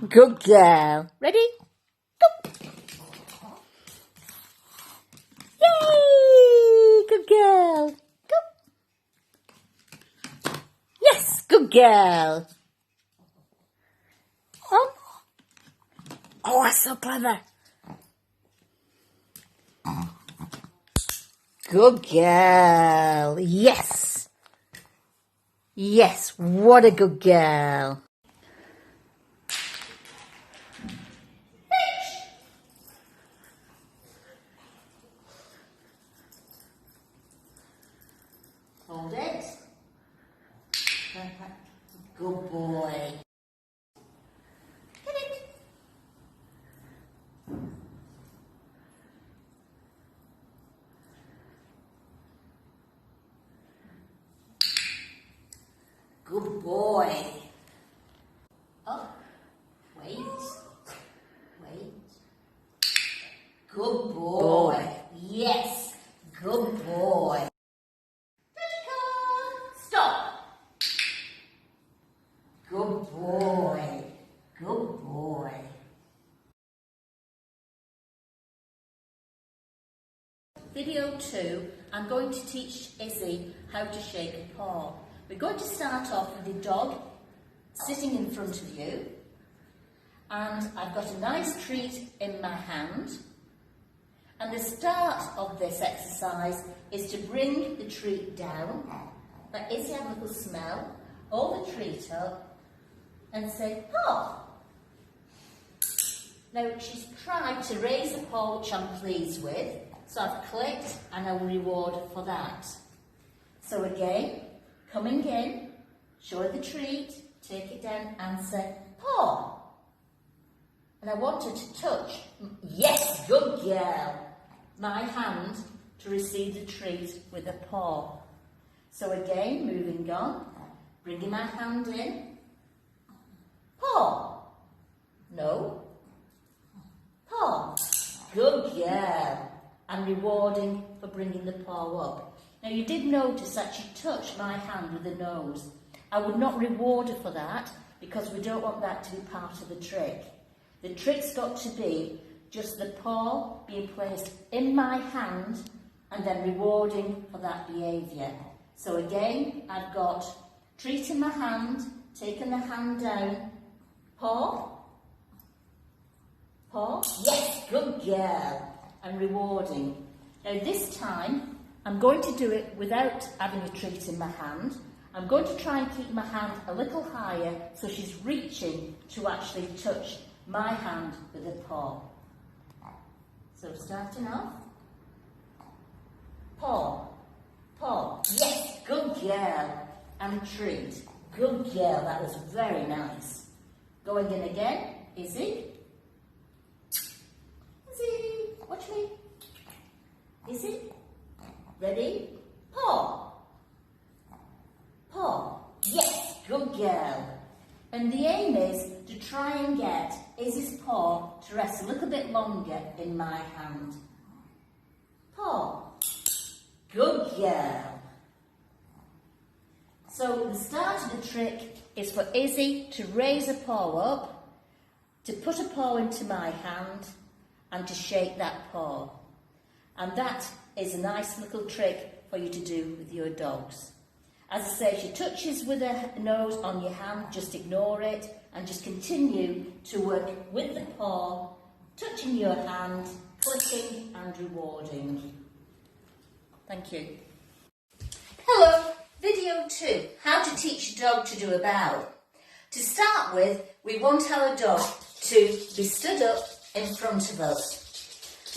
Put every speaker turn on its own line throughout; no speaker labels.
Good girl. Ready? Go. Yay! Good girl. Go. Yes, good girl. Oh, oh, that's so clever. Good girl. Yes. Yes, what a good girl. Hold it. Good boy. Get it. Good boy. Oh, wait. Wait. Good boy. Yes, good boy. Stop. Good boy. Good boy. Video 2, I'm going to teach Izzy how to shake a paw. We're going to start off with the dog sitting in front of you, and I've got a nice treat in my hand, and the start of this exercise is to bring the treat down, let Izzy have a little smell, hold the treat up and say, paw. Now she's tried to raise the paw, which I'm pleased with, so I've clicked and I will reward her for that. So again, coming in, show her the treat, take it down and say, paw. And I want her to touch, yes, good girl, my hand to receive the treat with a paw. So again, moving on, bringing my hand in, paw, no, paw, good girl. And rewarding for bringing the paw up. Now you did notice that she touched my hand with the nose. I would not reward her for that because we don't want that to be part of the trick. The trick's got to be just the paw being placed in my hand and then rewarding for that behaviour. So again, I've got treat in my hand, taking the hand down, paw, paw, yes, good girl. And rewarding. Now this time, I'm going to do it without having a treat in my hand. I'm going to try and keep my hand a little higher so she's reaching to actually touch my hand with a paw. So starting off, paw, paw, yes, good girl, and treat. Good girl, that was very nice. Going in again, Izzy. Watch me. Izzy? Ready? Paw. Paw. Yes, good girl. And the aim is to try and get Izzy's paw to rest a little bit longer in my hand. Paw. Good girl. So the start of the trick is for Izzy to raise a paw up, to put a paw into my hand, and to shake that paw. And that is a nice little trick for you to do with your dogs. As I say, if she touches with her nose on your hand, just ignore it and just continue to work with the paw, touching your hand, clicking and rewarding. Thank you. Hello, video 2, how to teach your dog to do a bow. To start with, we want our dog to be stood up in front of us.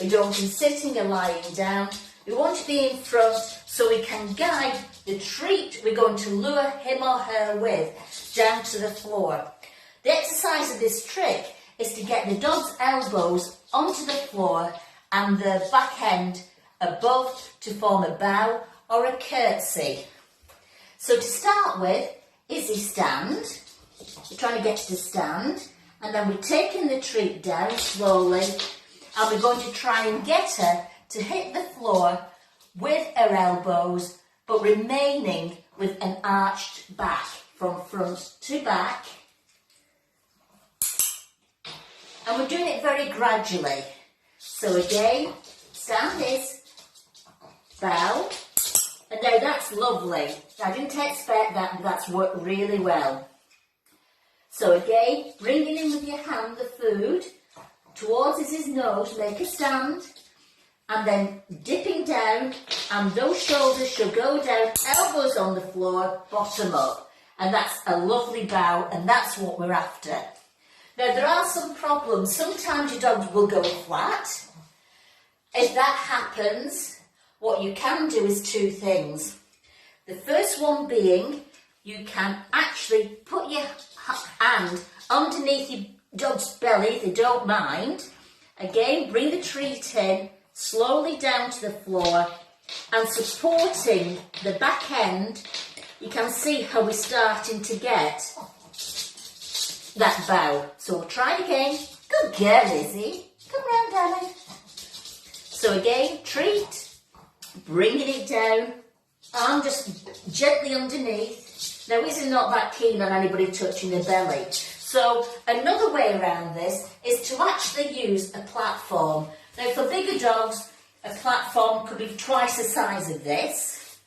We don't want him sitting or lying down. We want to be in front so we can guide the treat we're going to lure him or her with down to the floor. The exercise of this trick is to get the dog's elbows onto the floor and the back end above to form a bow or a curtsy. So to start with, Izzy stand. We're trying to get her to stand. And then we're taking the treat down slowly and we're going to try and get her to hit the floor with her elbows but remaining with an arched back from front to back. And we're doing it very gradually. So again, stand is, bow, and now that's lovely. I didn't expect that, but that's worked really well. So again, bringing in with your hand the food towards his nose, make a stand, and then dipping down, and those shoulders should go down, elbows on the floor, bottom up. And that's a lovely bow, and that's what we're after. Now, there are some problems. Sometimes your dogs will go flat. If that happens, what you can do is two things. The first one being, you can actually put your hand underneath your dog's belly if they don't mind. Again, bring the treat in, slowly down to the floor, and supporting the back end. You can see how we're starting to get that bow. So we'll try again. Good girl, Izzy. Come round, darling. So again, treat, bringing it down, arm just gently underneath. Now, Izzy's not that keen on anybody touching the belly. So another way around this is to actually use a platform. Now, for bigger dogs, a platform could be twice the size of this.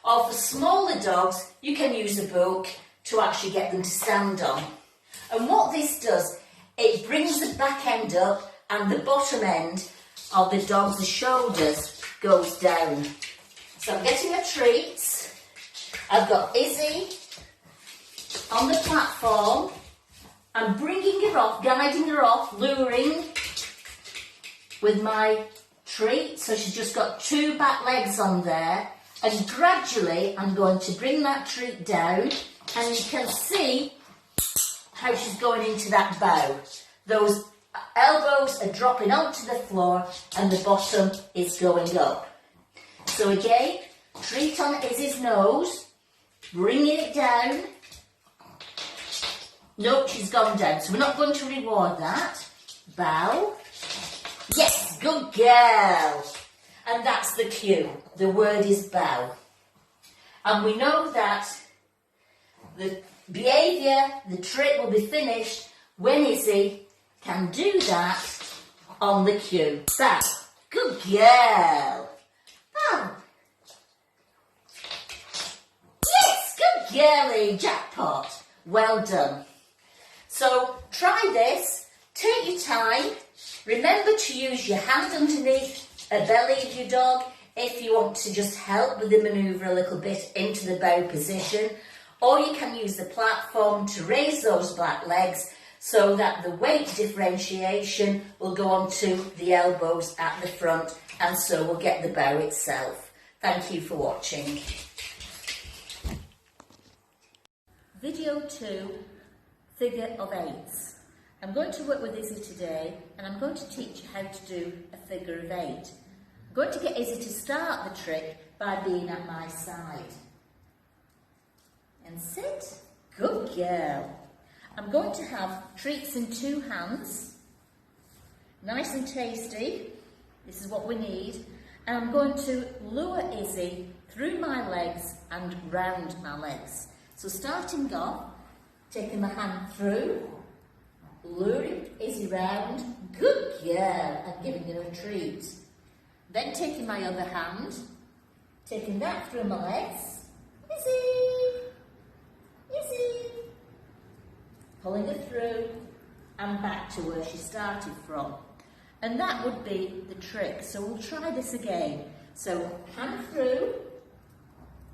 Or for smaller dogs, you can use a book to actually get them to stand on. And what this does, it brings the back end up and the bottom end of the dog's shoulders goes down. So I'm getting a treat. I've got Izzy on the platform. I'm bringing her off, guiding her off, luring with my treat. So she's just got two back legs on there. And gradually, I'm going to bring that treat down, and you can see how she's going into that bow. Those elbows are dropping onto the floor, and the bottom is going up. So again, treat on Izzy's nose, bringing it down. Nope, she's gone down, so we're not going to reward that. Bow. Yes, good girl. And that's the cue. The word is bow. And we know that the behaviour, the trick will be finished when Izzy can do that on the cue. Bow. Good girl. Bow. Yes, good girlie. Jackpot. Well done. So try this. Take your time. Remember to use your hand underneath a belly of your dog if you want to just help with the manoeuvre a little bit into the bow position, or you can use the platform to raise those back legs so that the weight differentiation will go onto the elbows at the front, and so we'll get the bow itself. Thank you for watching. Video 2, figure of eights. I'm going to work with Izzy today, and I'm going to teach you how to do a figure of 8. I'm going to get Izzy to start the trick by being at my side. And sit. Good girl. I'm going to have treats in 2 hands. Nice and tasty. This is what we need. And I'm going to lure Izzy through my legs and round my legs. So starting off, taking my hand through, luring Izzy round, good girl, and giving her a treat. Then taking my other hand, taking that through my legs, Izzy, Izzy, pulling her through and back to where she started from. And that would be the trick. So we'll try this again. So hand through,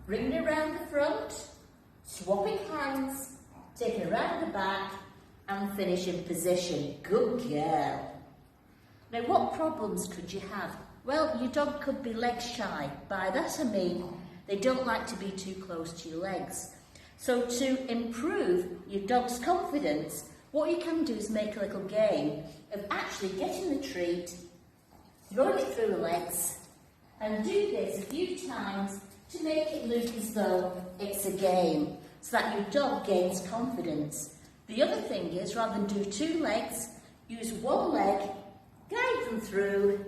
bringing her around the front, swapping hands, taking her around the back, and finish in position. Good girl. Now, what problems could you have? Well, your dog could be leg shy. By that I mean they don't like to be too close to your legs. So to improve your dog's confidence, what you can do is make a little game of actually getting the treat, throwing it through the legs, and do this a few times to make it look as though it's a game, so that your dog gains confidence. The other thing is, rather than do 2 legs, use 1 leg, guide them through,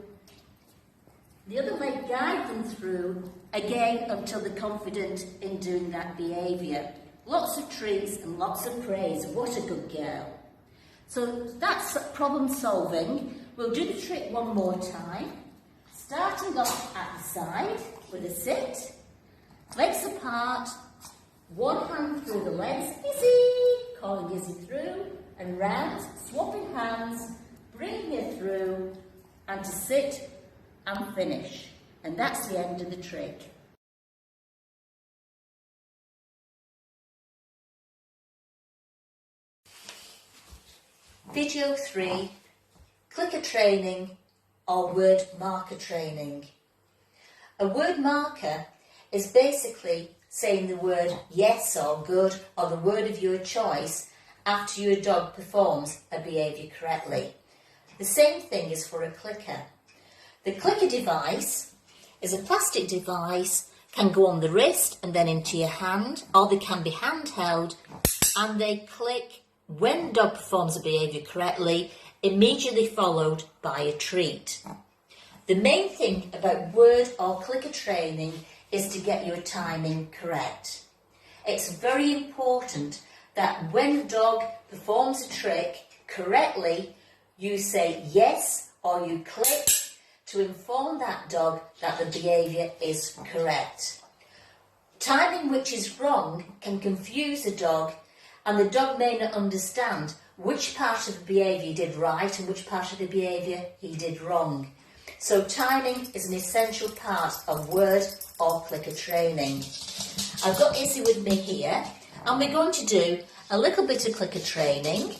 the other leg, guide them through, again until they're confident in doing that behaviour. Lots of treats and lots of praise. What a good girl. So that's problem solving. We'll do the trick one more time. Starting off at the side with a sit, legs apart, one hand through the legs, Izzy, calling Izzy through and round, swapping hands, bringing her through, and to sit and finish. And that's the end of the trick. Video 3, clicker training or word marker training. A word marker is basically saying the word yes or good or the word of your choice after your dog performs a behaviour correctly. The same thing is for a clicker. The clicker device is a plastic device, can go on the wrist and then into your hand, or they can be handheld, and they click when the dog performs a behaviour correctly, immediately followed by a treat. The main thing about word or clicker training is to get your timing correct. It's very important that when the dog performs a trick correctly, you say yes or you click to inform that dog that the behaviour is correct. Timing which is wrong can confuse the dog, and the dog may not understand which part of the behaviour he did right and which part of the behaviour he did wrong. So timing is an essential part of word or clicker training. I've got Izzy with me here, and we're going to do a little bit of clicker training.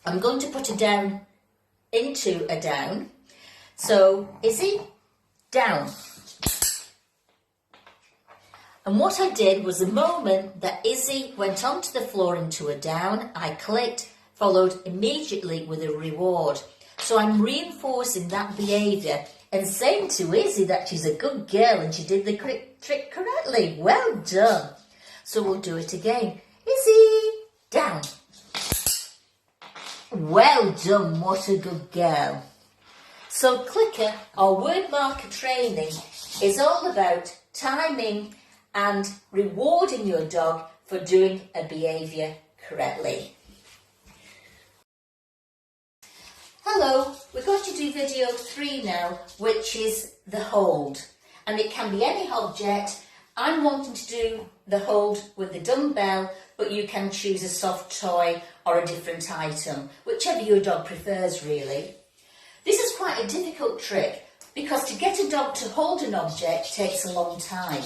I'm going to put her down into a down. So Izzy, down. And what I did was the moment that Izzy went onto the floor into a down, I clicked, followed immediately with a reward. So I'm reinforcing that behaviour and saying to Izzy that she's a good girl and she did the trick correctly. Well done. So we'll do it again. Izzy, down. Well done, what a good girl. So clicker or word marker training is all about timing and rewarding your dog for doing a behaviour correctly. Hello, we're going to do video 3 now, which is the hold. And it can be any object. I'm wanting to do the hold with the dumbbell, but you can choose a soft toy or a different item, whichever your dog prefers really. This is quite a difficult trick because to get a dog to hold an object takes a long time.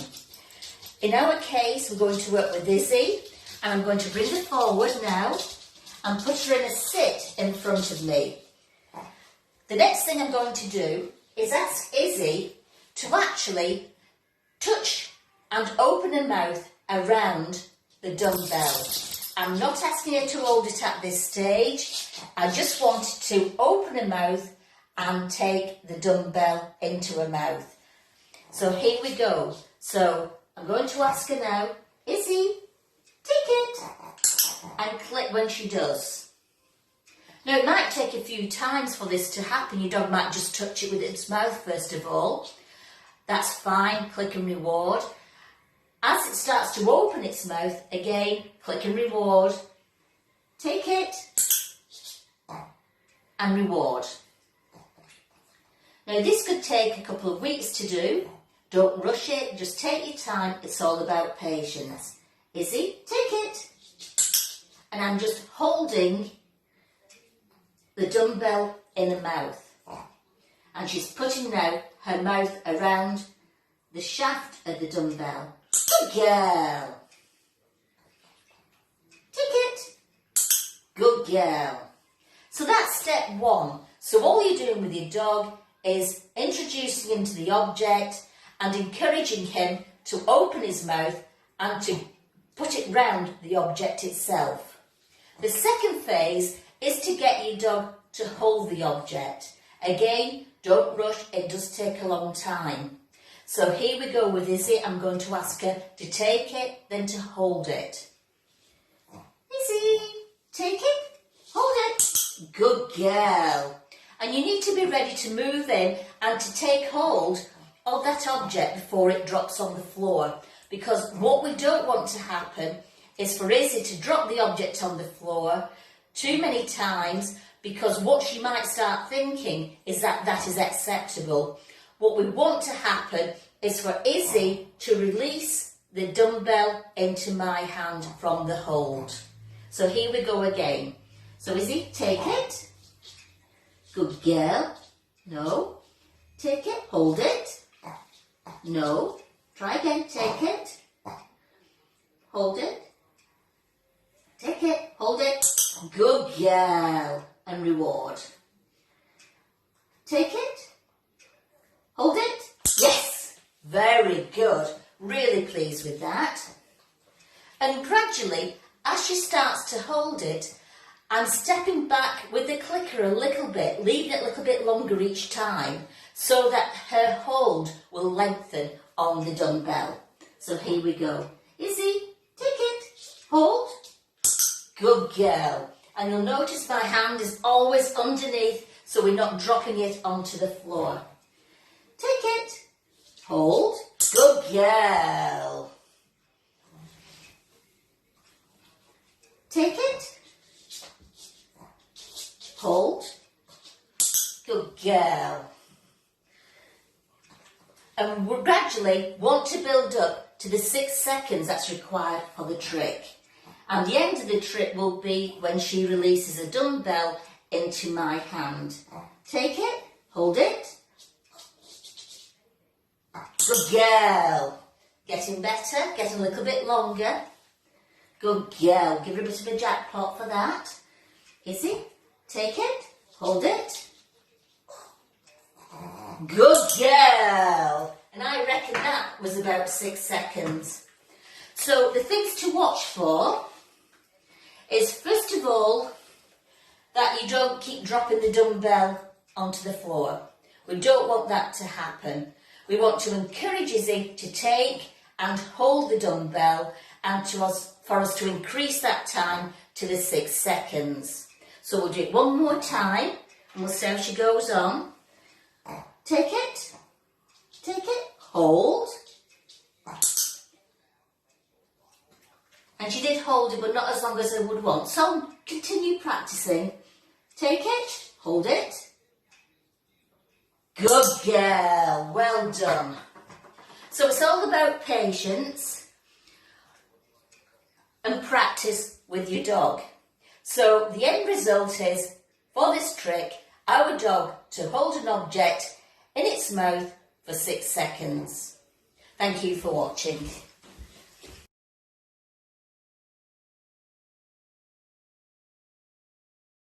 In our case, we're going to work with Izzy, and I'm going to bring her forward now and put her in a sit in front of me. The next thing I'm going to do is ask Izzy to actually touch and open her mouth around the dumbbell. I'm not asking her to hold it at this stage. I just want to open her mouth and take the dumbbell into her mouth. So here we go. So I'm going to ask her now, Izzy, take it, and click when she does. Now it might take a few times for this to happen. Your dog might just touch it with its mouth first of all. That's fine, click and reward. As it starts to open its mouth, again, click and reward. Take it, and reward. Now this could take a couple of weeks to do. Don't rush it, just take your time, it's all about patience. Izzy, take it. And I'm just holding the dumbbell in her mouth. And she's putting now her mouth around the shaft of the dumbbell. Good girl. Take it. Good girl. So that's step 1. So all you're doing with your dog is introducing him to the object and encouraging him to open his mouth and to put it round the object itself. The second phase is to get your dog to hold the object. Again, don't rush, it does take a long time. So here we go with Izzy. I'm going to ask her to take it, then to hold it. Izzy, take it, hold it. Good girl. And you need to be ready to move in and to take hold of that object before it drops on the floor, because what we don't want to happen is for Izzy to drop the object on the floor, too many times, because what she might start thinking is that that is acceptable. What we want to happen is for Izzy to release the dumbbell into my hand from the hold. So here we go again. So Izzy, take it. Good girl. No. Take it. Hold it. No. Try again. Take it. Hold it. Take it. Hold it. Good girl. And reward. Take it. Hold it. Yes. Very good. Really pleased with that. And gradually, as she starts to hold it, I'm stepping back with the clicker a little bit, leaving it a little bit longer each time, so that her hold will lengthen on the dumbbell. So here we go. Izzy, take it. Hold. Good girl. And you'll notice my hand is always underneath, so we're not dropping it onto the floor. Take it. Hold. Good girl. Take it. Hold. Good girl. And we gradually want to build up to the 6 seconds that's required for the trick. And the end of the trick will be when she releases a dumbbell into my hand. Take it. Hold it. Good girl. Getting better, getting a little bit longer. Good girl. Give her a bit of a jackpot for that. Izzy, take it. Hold it. Good girl. And I reckon that was about 6 seconds. So the things to watch for is, first of all, that you don't keep dropping the dumbbell onto the floor. We don't want that to happen. We want to encourage Izzy to take and hold the dumbbell and for us to increase that time to the 6 seconds. So we'll do it one more time and we'll see how she goes on. Take it. Take it. Hold. And she did hold it, but not as long as I would want. So continue practicing. Take it. Hold it. Good girl. Well done. So it's all about patience and practice with your dog. So the end result is, for this trick, our dog to hold an object in its mouth for 6 seconds. Thank you for watching.